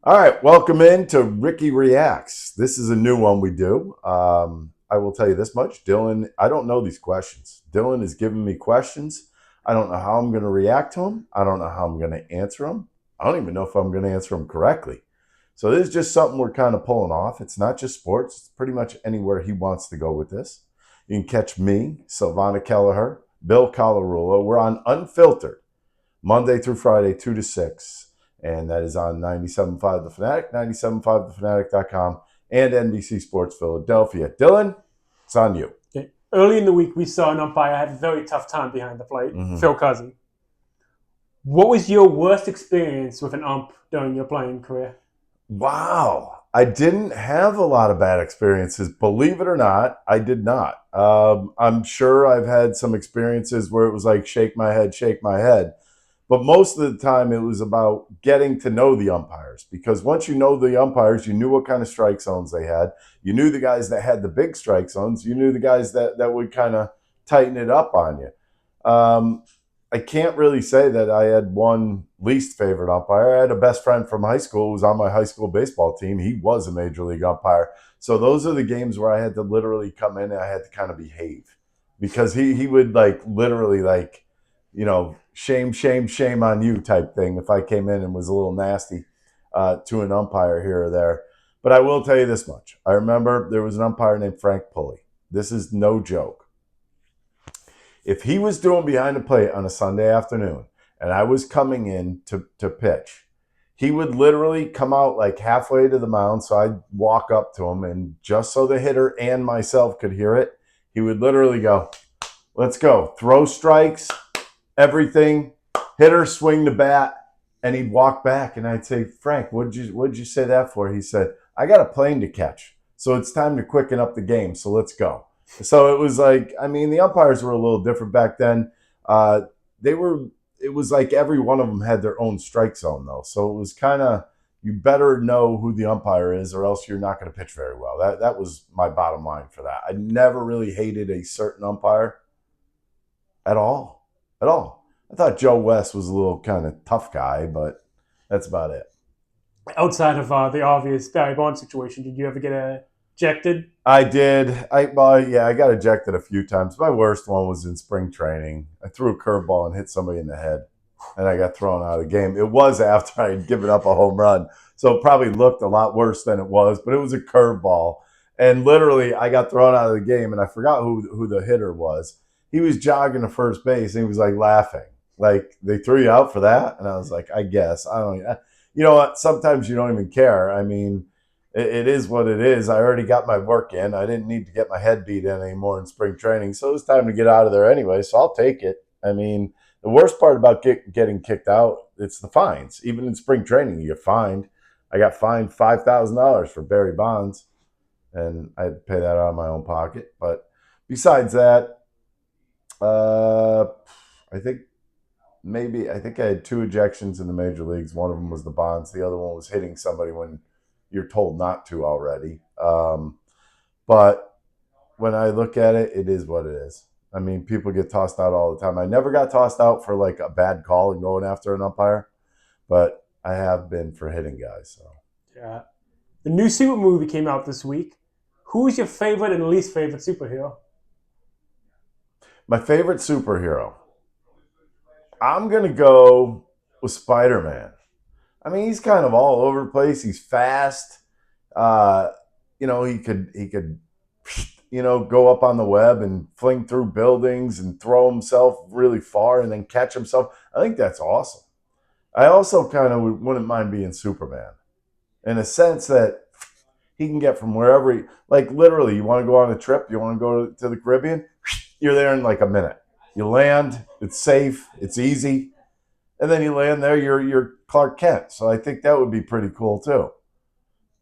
All right, welcome in to Ricky Reacts. This is a new one we do. I will tell you this much. Dylan, I don't know these questions. Dylan is giving me questions. I don't know how I'm going to react to them. I don't know how I'm going to answer them. I don't even know if I'm going to answer them correctly. So this is just something we're kind of pulling off. It's not just sports. It's pretty much anywhere he wants to go with this. You can catch me, Silvana Kelleher, Bill Colarulo. We're on Unfiltered, Monday through Friday, 2 to 6. And that is on 97.5 The Fanatic, 97.5thefanatic.com, and NBC Sports Philadelphia. Dylan, it's on you. Okay. Early in the week, we saw an umpire have a very tough time behind the plate, Phil Cousin. What was your worst experience with an ump during your playing career? Wow. I didn't have a lot of bad experiences. Believe it or not, I did not. I'm sure I've had some experiences where it was like, shake my head, shake my head. But most of the time, it was about getting to know the umpires, because once you know the umpires, you knew what kind of strike zones they had. You knew the guys that had the big strike zones. You knew the guys that would kind of tighten it up on you. I can't really say that I had one least favorite umpire. I had a best friend from high school who was on my high school baseball team. He was a major league umpire. So those are the games where I had to literally come in and I had to kind of behave, because he would literally shame, shame, shame on you type thing if I came in and was a little nasty to an umpire here or there. But I will tell you this much. I remember there was an umpire named Frank Pulley. This is no joke. If he was doing behind the plate on a Sunday afternoon and I was coming in to pitch, he would literally come out like halfway to the mound. So I'd walk up to him, and just so the hitter and myself could hear it, he would literally go, "Let's go. Throw strikes, everything, hitter, swing the bat." And he'd walk back and I'd say, "Frank, what'd you say that for?" He said, "I got a plane to catch. So it's time to quicken up the game. So let's go." So it was like, I mean, the umpires were a little different back then. They were, it was like every one of them had their own strike zone though. So it was kind of, you better know who the umpire is or else you're not going to pitch very well. That was my bottom line for that. I never really hated a certain umpire at all. At all. I thought Joe West was a little kind of tough guy, but that's about it. Outside of the obvious Barry Bonds situation, did you ever get ejected? I did. I got ejected a few times. My worst one was in spring training. I threw a curveball and hit somebody in the head, and I got thrown out of the game. It was after I had given up a home run, so it probably looked a lot worse than it was. But it was a curveball, and literally I got thrown out of the game. And I forgot who the hitter was. He was jogging to first base, and he was like laughing, like, "They threw you out for that?" And I was like, "I guess I don't." You know what? Sometimes you don't even care. I mean, it is what it is. I already got my work in. I didn't need to get my head beat in anymore in spring training. So it was time to get out of there anyway. So I'll take it. I mean, the worst part about getting kicked out, it's the fines. Even in spring training, you get fined. I got fined $5,000 for Barry Bonds, and I had to pay that out of my own pocket. But besides that, uh, I think I had two ejections in the major leagues. One of them was the Bonds. The other one was hitting somebody when you're told not to already. But when I look at it, it is what it is. I mean, people get tossed out all the time. I never got tossed out for like a bad call and going after an umpire, but I have been for hitting guys. So Yeah. The new super movie came out this week. Who's your favorite and least favorite superhero? my favorite superhero, I'm gonna go with Spider-Man. I mean, he's kind of all over the place. He's fast. Uh, he could go up on the web and fling through buildings and throw himself really far and then catch himself. I think that's awesome. I also kind of wouldn't mind being Superman in a sense that he can get from wherever like literally, you want to go on a trip, you want to go to the Caribbean, you're there in like a minute. You land, it's safe, it's easy, and then you land there, you're Clark Kent. So I think that would be pretty cool too.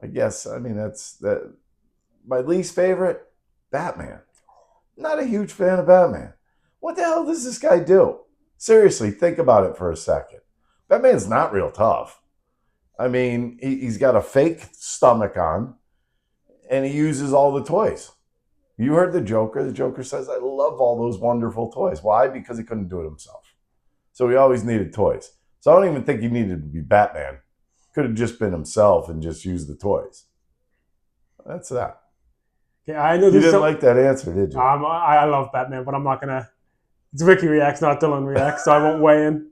I guess, I mean, that's that. My least favorite, Batman. Not a huge fan of Batman. What the hell does this guy do? Seriously, think about it for a second. Batman's not real tough. I mean, he's got a fake stomach on, and he uses all the toys. You heard the Joker. The Joker says, "I love all those wonderful toys." Why? Because he couldn't do it himself. So he always needed toys. So I don't even think he needed to be Batman, Could have just been himself and just used the toys. That's that. Yeah, I know You this is didn't some. like that answer, did you? I love Batman, but I'm not gonna. It's Ricky reacts, not Dylan reacts, so I won't weigh in.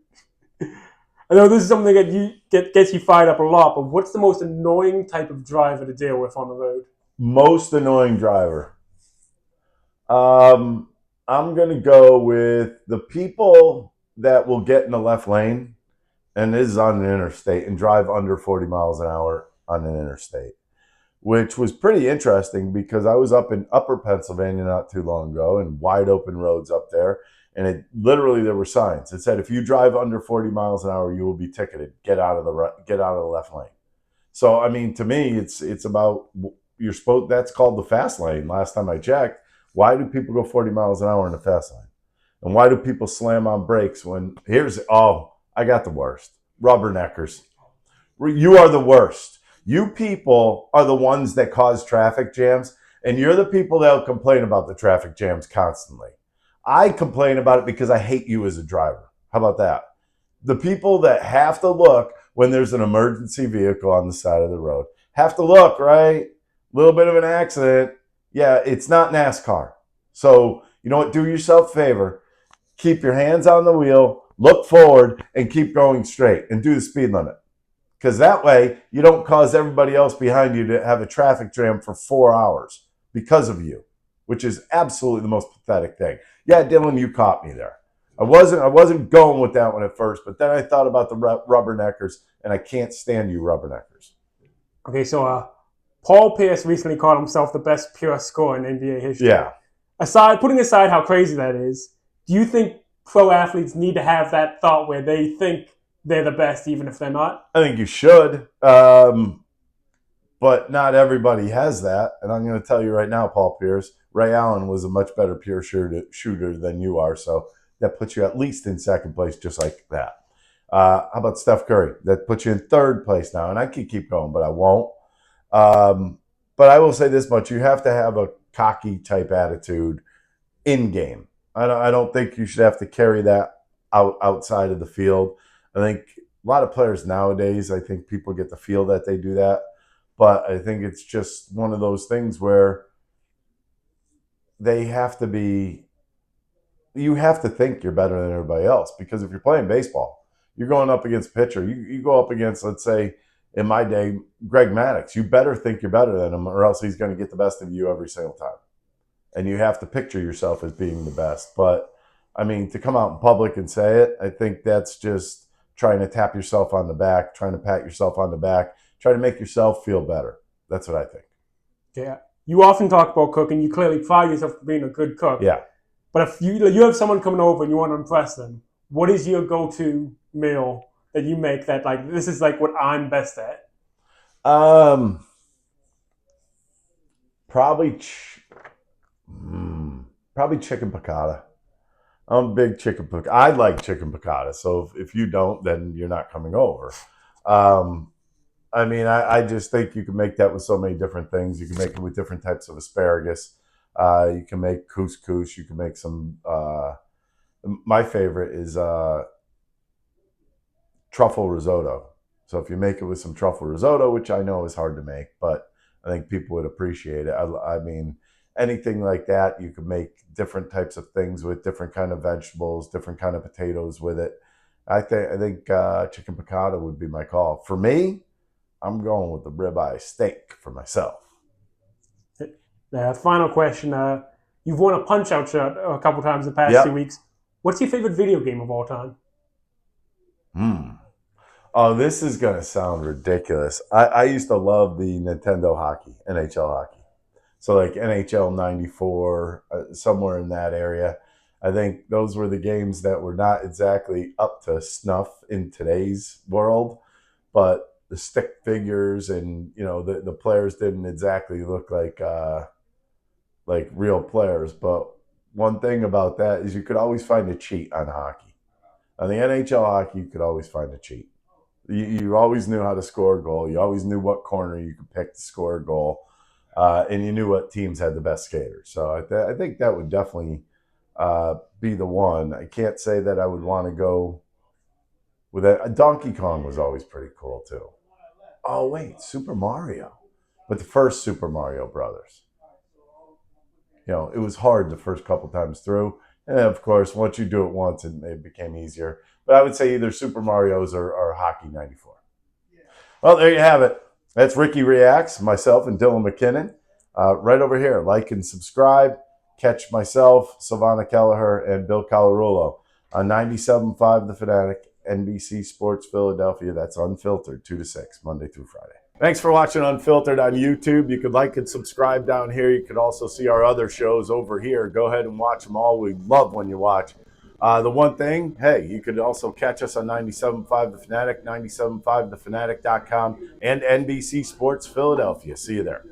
I know this is something that gets you fired up a lot, but what's the most annoying type of driver to deal with on the road? Most annoying driver. Um, I'm gonna go with the people that will get in the left lane, and this is on an interstate, and drive under 40 miles an hour on an interstate, which was pretty interesting because I was up in Upper Pennsylvania not too long ago, and wide open roads up there, and it literally there were signs that said if you drive under 40 miles an hour, you will be ticketed. Get out of the left lane. So I mean, to me, it's about you're supposed. That's called the fast lane. Last time I checked, why do people go 40 miles an hour in the fast lane? And why do people slam on brakes when I got the worst rubberneckers. You are the worst. You people are the ones that cause traffic jams, and you're the people that will complain about the traffic jams constantly. I complain about it because I hate you as a driver. How about that? The people that have to look when there's an emergency vehicle on the side of the road have to look, right? A little bit of an accident. Yeah, it's not NASCAR. So, you know what? Do yourself a favor. Keep your hands on the wheel, look forward, and keep going straight and do the speed limit. Because that way you don't cause everybody else behind you to have a traffic jam for 4 hours because of you, which is absolutely the most pathetic thing. Yeah, Dylan, you caught me there. I wasn't going with that one at first, but then I thought about the rubberneckers, and I can't stand you rubberneckers. Okay, so Paul Pierce recently called himself the best pure scorer in NBA history. Yeah, Putting aside how crazy that is, do you think pro athletes need to have that thought where they think they're the best, even if they're not? I think you should, but not everybody has that. And I'm going to tell you right now, Paul Pierce, Ray Allen was a much better pure shooter than you are, so that puts you at least in second place, just like that. How about Steph Curry? That puts you in third place now, and I could keep going, but I won't. But I will say this much: you have to have a cocky type attitude in game. I don't think you should have to carry that outside of the field. I think a lot of players nowadays, I think people get the feel that they do that, but I think it's just one of those things where they have to be. You have to think you're better than everybody else because if you're playing baseball, you're going up against a pitcher. You go up against, let's say, in my day, Greg Maddux. You better think you're better than him, or else he's going to get the best of you every single time. And you have to picture yourself as being the best. But I mean, to come out in public and say it, I think that's just trying to tap yourself on the back, trying to pat yourself on the back, trying to make yourself feel better. That's what I think. Yeah. You often talk about cooking. You clearly pride yourself for being a good cook. Yeah. But if you have someone coming over and you want to impress them, what is your go-to meal that you make that like this is like what I'm best at? Um, probably, probably chicken piccata. I'm a big chicken piccata. I like chicken piccata. So if you don't, then you're not coming over. Um, I mean, I just think you can make that with so many different things. You can make it with different types of asparagus. You can make couscous. You can make some. My favorite is truffle risotto. So if you make it with some truffle risotto, which I know is hard to make, but I think people would appreciate it. I mean, anything like that, you could make different types of things with different kind of vegetables, different kind of potatoes with it. I think chicken piccata would be my call. For me, I'm going with the ribeye steak for myself. Final question. You've won a Punch-Out shirt a couple times in the past 2 Yep. weeks. What's your favorite video game of all time? Hmm. Oh, this is going to sound ridiculous. I used to love the Nintendo hockey, NHL hockey. So like NHL 94, somewhere in that area. I think those were the games that were not exactly up to snuff in today's world, but the stick figures and the players didn't exactly look like real players. But one thing about that is you could always find a cheat on hockey. On the NHL hockey, you could always find a cheat. You always knew how to score a goal. You always knew what corner you could pick to score a goal. And you knew what teams had the best skaters. So I think that would definitely be the one. I can't say that I would want to go with that. Donkey Kong was always pretty cool too. Oh, wait, Super Mario. But the first Super Mario Brothers. It was hard the first couple times through. And of course, once you do it once, it became easier. But I would say either Super Mario's or Hockey 94. Well, there you have it. That's Ricky Reacts, myself and Dylan McKinnon. Right over here, like and subscribe. Catch myself, Silvana Kelleher, and Bill Colarulo on 97.5 The Fanatic, NBC Sports Philadelphia. That's unfiltered, 2 to 6, Monday through Friday. Thanks for watching Unfiltered on YouTube. You could like and subscribe down here. You could also see our other shows over here. Go ahead and watch them all. We love when you watch. The one thing, hey, you could also catch us on 97.5 The Fanatic, 97.5thefanatic.com, and NBC Sports Philadelphia. See you there.